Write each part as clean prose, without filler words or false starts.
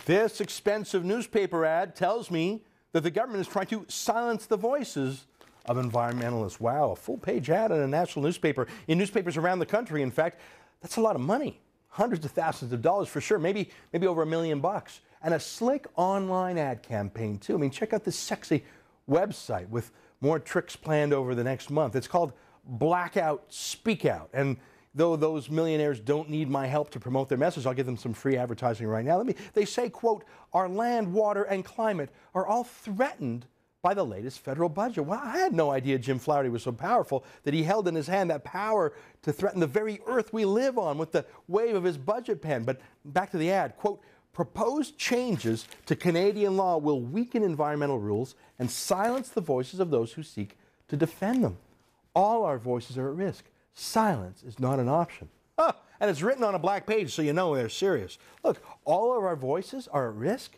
This expensive newspaper ad tells me that the government is trying to silence the voices of environmentalists. Wow, a full-page ad in a national newspaper, in newspapers around the country, in fact. That's a lot of money. Hundreds of thousands of dollars for sure, maybe over $1 million. And a slick online ad campaign, too. I mean, check out this sexy website with more tricks planned over the next month. It's called Blackout Speak Out. And though those millionaires don't need my help to promote their message, I'll give them some free advertising right now. They say, quote, our land, water, and climate are all threatened by the latest federal budget. Well, I had no idea Jim Flaherty was so powerful that he held in his hand that power to threaten the very earth we live on with the wave of his budget pen. But back to the ad, quote, proposed changes to Canadian law will weaken environmental rules and silence the voices of those who seek to defend them. All our voices are at risk. Silence is not an option. And it's written on a black page, so you know they're serious. Look, all of our voices are at risk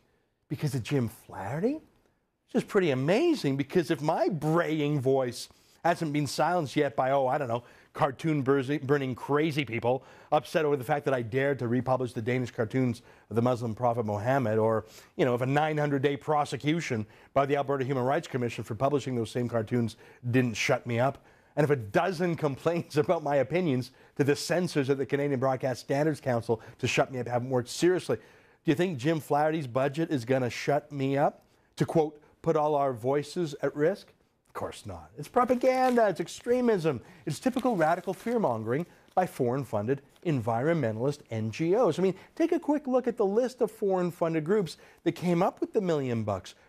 because of Jim Flaherty? It's just pretty amazing, because if my braying voice hasn't been silenced yet by, I don't know, cartoon-burning crazy people upset over the fact that I dared to republish the Danish cartoons of the Muslim prophet Muhammad, or, if a 900-day prosecution by the Alberta Human Rights Commission for publishing those same cartoons didn't shut me up, and if a dozen complaints about my opinions to the censors at the Canadian Broadcast Standards Council to shut me up haven't worked seriously, do you think Jim Flaherty's budget is going to shut me up? To, quote, put all our voices at risk? Of course not. It's propaganda, it's extremism, it's typical radical fear-mongering by foreign-funded environmentalist NGOs. I mean, take a quick look at the list of foreign-funded groups that came up with the $1 million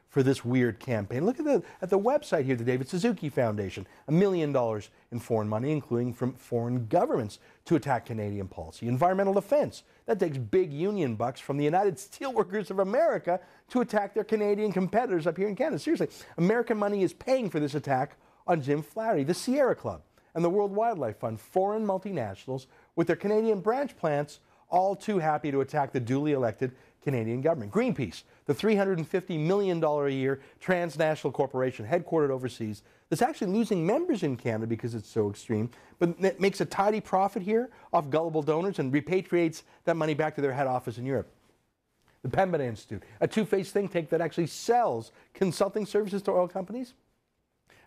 for this weird campaign. Look at the website here, the David Suzuki Foundation. $1 million in foreign money, including from foreign governments, to attack Canadian policy. Environmental Defense, that takes big union bucks from the United Steelworkers of America to attack their Canadian competitors up here in Canada. Seriously, American money is paying for this attack on Jim Flaherty. The Sierra Club and the World Wildlife Fund, foreign multinationals with their Canadian branch plants, all too happy to attack the duly elected Canadian government. Greenpeace, the $350 million a year transnational corporation headquartered overseas that's actually losing members in Canada because it's so extreme, but it makes a tidy profit here off gullible donors and repatriates that money back to their head office in Europe. The Pembina Institute, a two-faced think tank that actually sells consulting services to oil companies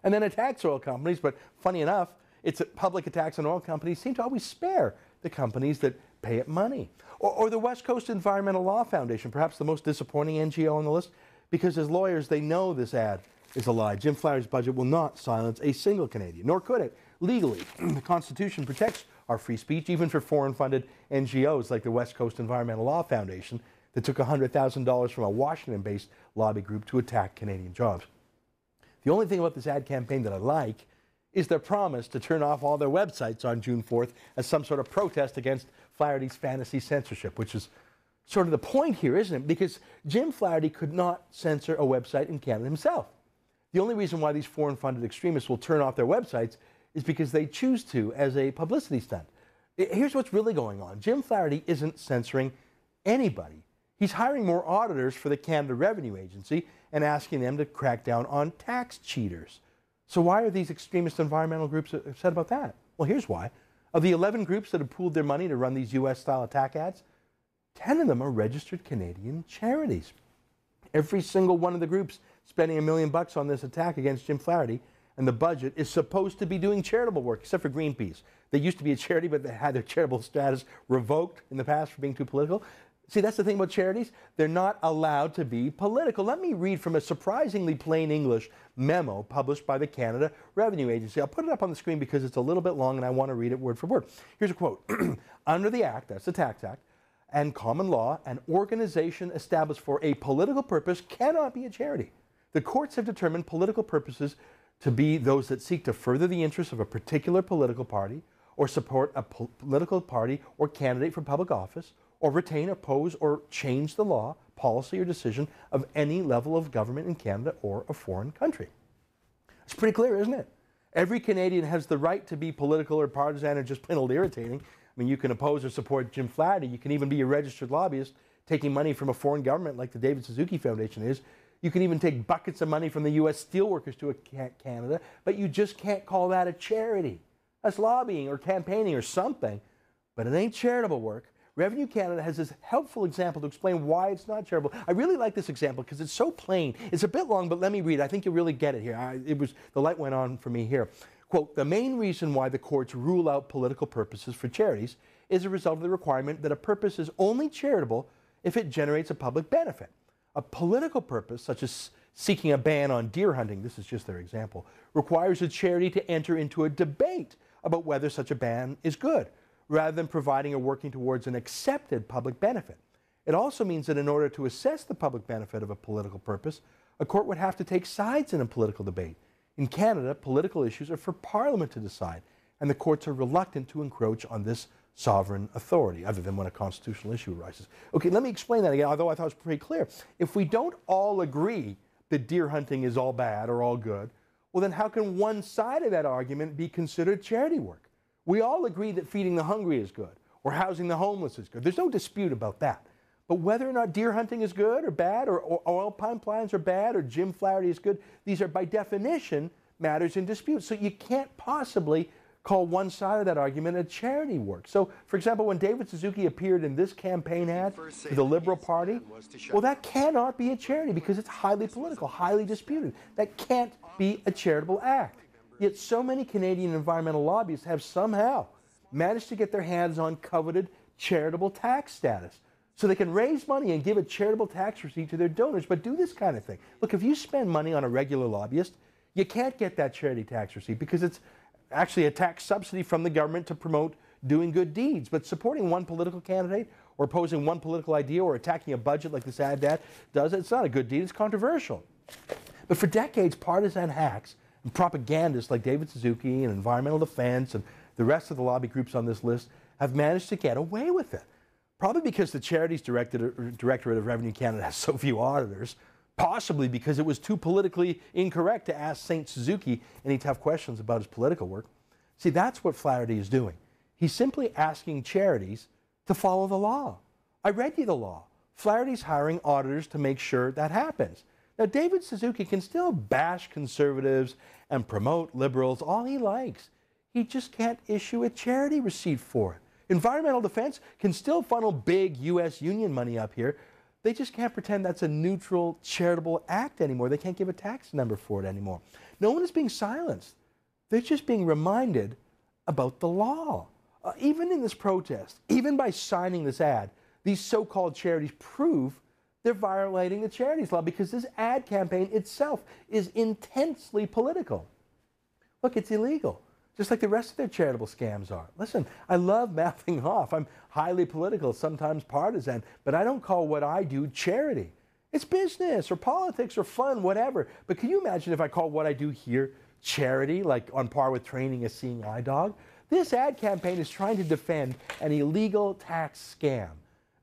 and then attacks oil companies, but funny enough, its public attacks on oil companies seem to always spare the companies that pay it money. Or the West Coast Environmental Law Foundation, perhaps the most disappointing NGO on the list, because as lawyers, they know this ad is a lie. Jim Flaherty's budget will not silence a single Canadian, nor could it. Legally, the Constitution protects our free speech, even for foreign-funded NGOs like the West Coast Environmental Law Foundation that took $100,000 from a Washington-based lobby group to attack Canadian jobs. The only thing about this ad campaign that I like is their promise to turn off all their websites on June 4th as some sort of protest against Flaherty's fantasy censorship, which is sort of the point here, isn't it? Because Jim Flaherty could not censor a website in Canada himself. The only reason why these foreign-funded extremists will turn off their websites is because they choose to as a publicity stunt. Here's what's really going on. Jim Flaherty isn't censoring anybody. He's hiring more auditors for the Canada Revenue Agency and asking them to crack down on tax cheaters. So why are these extremist environmental groups upset about that? Well, here's why. Of the 11 groups that have pooled their money to run these U.S.-style attack ads, 10 of them are registered Canadian charities. Every single one of the groups spending $1 million on this attack against Jim Flaherty, and the budget is supposed to be doing charitable work, except for Greenpeace. They used to be a charity, but they had their charitable status revoked in the past for being too political. See, that's the thing about charities. They're not allowed to be political. Let me read from a surprisingly plain English memo published by the Canada Revenue Agency. I'll put it up on the screen because it's a little bit long and I want to read it word for word. Here's a quote. Under the Act, that's the Tax Act, and common law, an organization established for a political purpose cannot be a charity. The courts have determined political purposes to be those that seek to further the interests of a particular political party or support a political party or candidate for public office, or retain, oppose, or change the law, policy, or decision of any level of government in Canada or a foreign country. It's pretty clear, isn't it? Every Canadian has the right to be political or partisan or just plain old irritating. I mean, you can oppose or support Jim Flaherty. You can even be a registered lobbyist taking money from a foreign government like the David Suzuki Foundation is. You can even take buckets of money from the U.S. steelworkers to Canada, but you just can't call that a charity. That's lobbying or campaigning or something, but it ain't charitable work. Revenue Canada has this helpful example to explain why it's not charitable. I really like this example because it's so plain. It's a bit long, but let me read it. I think you'll really get it here. The light went on for me here. Quote, the main reason why the courts rule out political purposes for charities is a result of the requirement that a purpose is only charitable if it generates a public benefit. A political purpose, such as seeking a ban on deer hunting, this is just their example, requires a charity to enter into a debate about whether such a ban is good, rather than providing or working towards an accepted public benefit. It also means that in order to assess the public benefit of a political purpose, a court would have to take sides in a political debate. In Canada, political issues are for Parliament to decide, and the courts are reluctant to encroach on this sovereign authority, other than when a constitutional issue arises. Okay, let me explain that again, although I thought it was pretty clear. If we don't all agree that deer hunting is all bad or all good, well then how can one side of that argument be considered charity work? We all agree that feeding the hungry is good, or housing the homeless is good. There's no dispute about that. But whether or not deer hunting is good or bad, or oil pipelines are bad, or Jim Flaherty is good, these are by definition matters in dispute. So you can't possibly call one side of that argument a charity work. So, for example, when David Suzuki appeared in this campaign ad for the Liberal Party, well, that cannot be a charity because it's highly political, highly disputed. That can't be a charitable act. Yet so many Canadian environmental lobbyists have somehow managed to get their hands on coveted charitable tax status, so they can raise money and give a charitable tax receipt to their donors, but do this kind of thing. Look, if you spend money on a regular lobbyist, you can't get that charity tax receipt because it's actually a tax subsidy from the government to promote doing good deeds. But supporting one political candidate or opposing one political idea or attacking a budget like this ad does, it's not a good deed, it's controversial. But for decades, partisan hacks and propagandists like David Suzuki and Environmental Defense and the rest of the lobby groups on this list have managed to get away with it. Probably because the Charities Directorate of Revenue Canada has so few auditors, possibly because it was too politically incorrect to ask St. Suzuki any tough questions about his political work. See, that's what Flaherty is doing. He's simply asking charities to follow the law. I read you the law. Flaherty's hiring auditors to make sure that happens. Now, David Suzuki can still bash conservatives and promote liberals all he likes. He just can't issue a charity receipt for it. Environmental Defense can still funnel big U.S. union money up here. They just can't pretend that's a neutral, charitable act anymore. They can't give a tax number for it anymore. No one is being silenced. They're just being reminded about the law. Even in this protest, even by signing this ad, these so-called charities prove they're violating the charities law because this ad campaign itself is intensely political. Look, it's illegal, just like the rest of their charitable scams are. Listen, I love mouthing off. I'm highly political, sometimes partisan, but I don't call what I do charity. It's business or politics or fun, whatever. But can you imagine if I call what I do here charity, like on par with training a seeing eye dog? This ad campaign is trying to defend an illegal tax scam.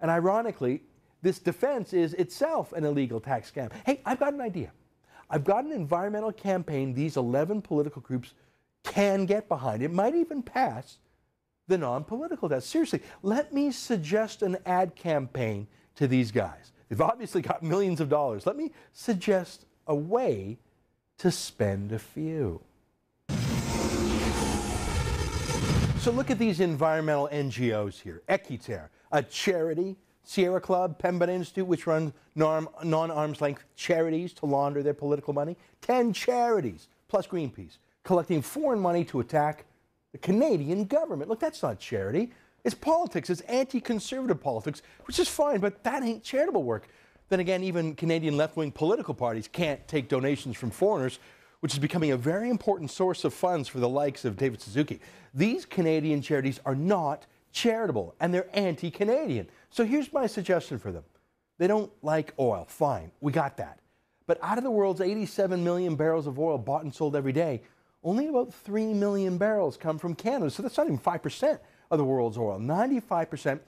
And ironically, this defense is itself an illegal tax scam. Hey, I've got an idea. I've got an environmental campaign these 11 political groups can get behind. It might even pass the non-political test. Seriously, let me suggest an ad campaign to these guys. They've obviously got millions of dollars. Let me suggest a way to spend a few. So look at these environmental NGOs here. Equiterre, a charity, Sierra Club, Pembina Institute, which run non-arm's length charities to launder their political money. 10 charities, plus Greenpeace, collecting foreign money to attack the Canadian government. Look, that's not charity. It's politics. It's anti-conservative politics, which is fine, but that ain't charitable work. Then again, even Canadian left-wing political parties can't take donations from foreigners, which is becoming a very important source of funds for the likes of David Suzuki. These Canadian charities are not charitable, and they're anti-Canadian. So here's my suggestion for them. They don't like oil. Fine, we got that. But out of the world's 87 million barrels of oil bought and sold every day, only about 3 million barrels come from Canada. So that's not even 5% of the world's oil. 95%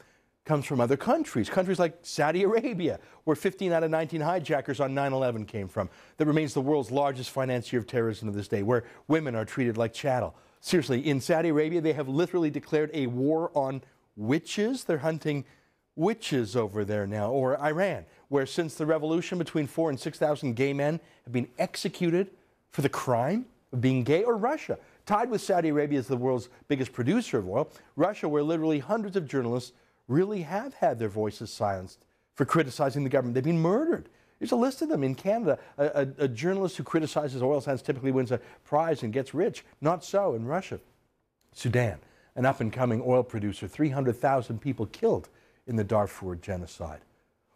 comes from other countries. Countries like Saudi Arabia, where 15 out of 19 hijackers on 9/11 came from. That remains the world's largest financier of terrorism to this day, where women are treated like chattel. Seriously, in Saudi Arabia, they have literally declared a war on witches. They're hunting witches over there now. Or Iran, where since the revolution, between 4,000 and 6,000 gay men have been executed for the crime of being gay. Or Russia, tied with Saudi Arabia as the world's biggest producer of oil. Russia, where literally hundreds of journalists really have had their voices silenced for criticizing the government. They've been murdered. There's a list of them in Canada. A journalist who criticizes oil sands typically wins a prize and gets rich. Not so in Russia. Sudan, an up-and-coming oil producer, 300,000 people killed in the Darfur genocide.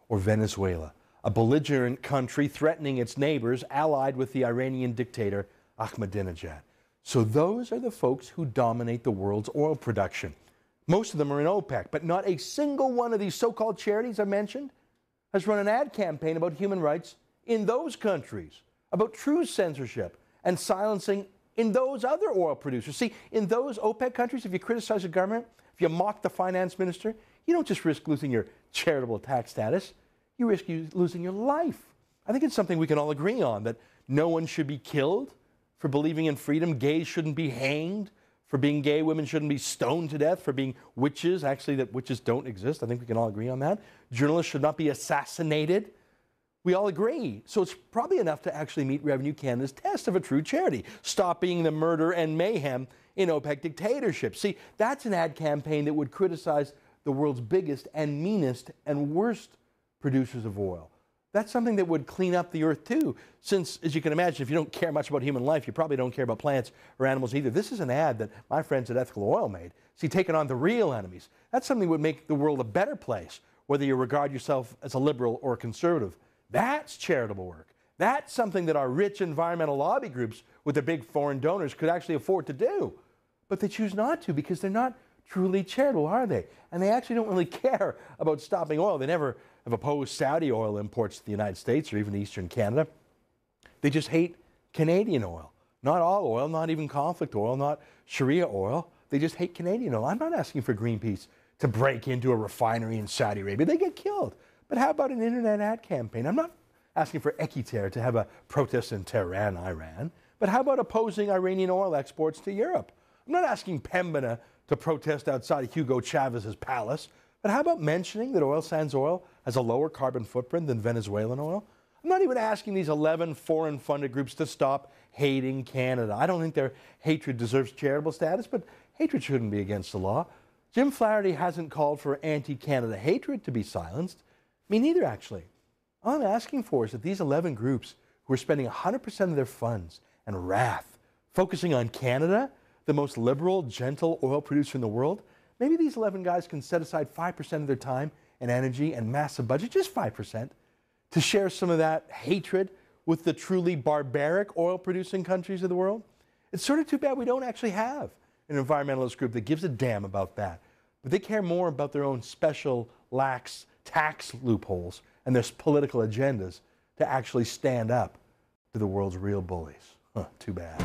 Or Venezuela, a belligerent country threatening its neighbors, allied with the Iranian dictator Ahmadinejad. So those are the folks who dominate the world's oil production. Most of them are in OPEC, but not a single one of these so-called charities I mentioned has run an ad campaign about human rights in those countries, about true censorship and silencing in those other oil producers. See, in those OPEC countries, if you criticize the government, if you mock the finance minister, you don't just risk losing your charitable tax status, you risk losing your life. I think it's something we can all agree on, that no one should be killed for believing in freedom, gays shouldn't be hanged for being gay, women shouldn't be stoned to death for being witches, actually that witches don't exist. I think we can all agree on that. Journalists should not be assassinated. We all agree. So it's probably enough to actually meet Revenue Canada's test of a true charity, stopping the murder and mayhem in OPEC dictatorship. See, that's an ad campaign that would criticize the world's biggest and meanest and worst producers of oil. That's something that would clean up the earth too, since, as you can imagine, if you don't care much about human life, you probably don't care about plants or animals either. This is an ad that my friends at Ethical Oil made. See, taking on the real enemies. That's something that would make the world a better place, whether you regard yourself as a liberal or a conservative. That's charitable work. That's something that our rich environmental lobby groups with their big foreign donors could actually afford to do. But they choose not to because they're not truly charitable, are they? And they actually don't really care about stopping oil. They never have opposed Saudi oil imports to the United States or even Eastern Canada. They just hate Canadian oil. Not all oil, not even conflict oil, not Sharia oil. They just hate Canadian oil. I'm not asking for Greenpeace to break into a refinery in Saudi Arabia. They get killed. But how about an internet ad campaign? I'm not asking for Ekiter to have a protest in Tehran, Iran. But how about opposing Iranian oil exports to Europe? I'm not asking Pembina to protest outside Hugo Chavez's palace. But how about mentioning that oil sands oil has a lower carbon footprint than Venezuelan oil? I'm not even asking these 11 foreign-funded groups to stop hating Canada. I don't think their hatred deserves charitable status, but hatred shouldn't be against the law. Jim Flaherty hasn't called for anti-Canada hatred to be silenced. Me neither, actually. All I'm asking for is that these 11 groups who are spending 100% of their funds and wrath focusing on Canada, the most liberal, gentle oil producer in the world, maybe these 11 guys can set aside 5% of their time and energy and massive budget, just 5%, to share some of that hatred with the truly barbaric oil-producing countries of the world. It's sort of too bad we don't actually have an environmentalist group that gives a damn about that. But they care more about their own special, lax tax loopholes and their political agendas to actually stand up to the world's real bullies. Too bad.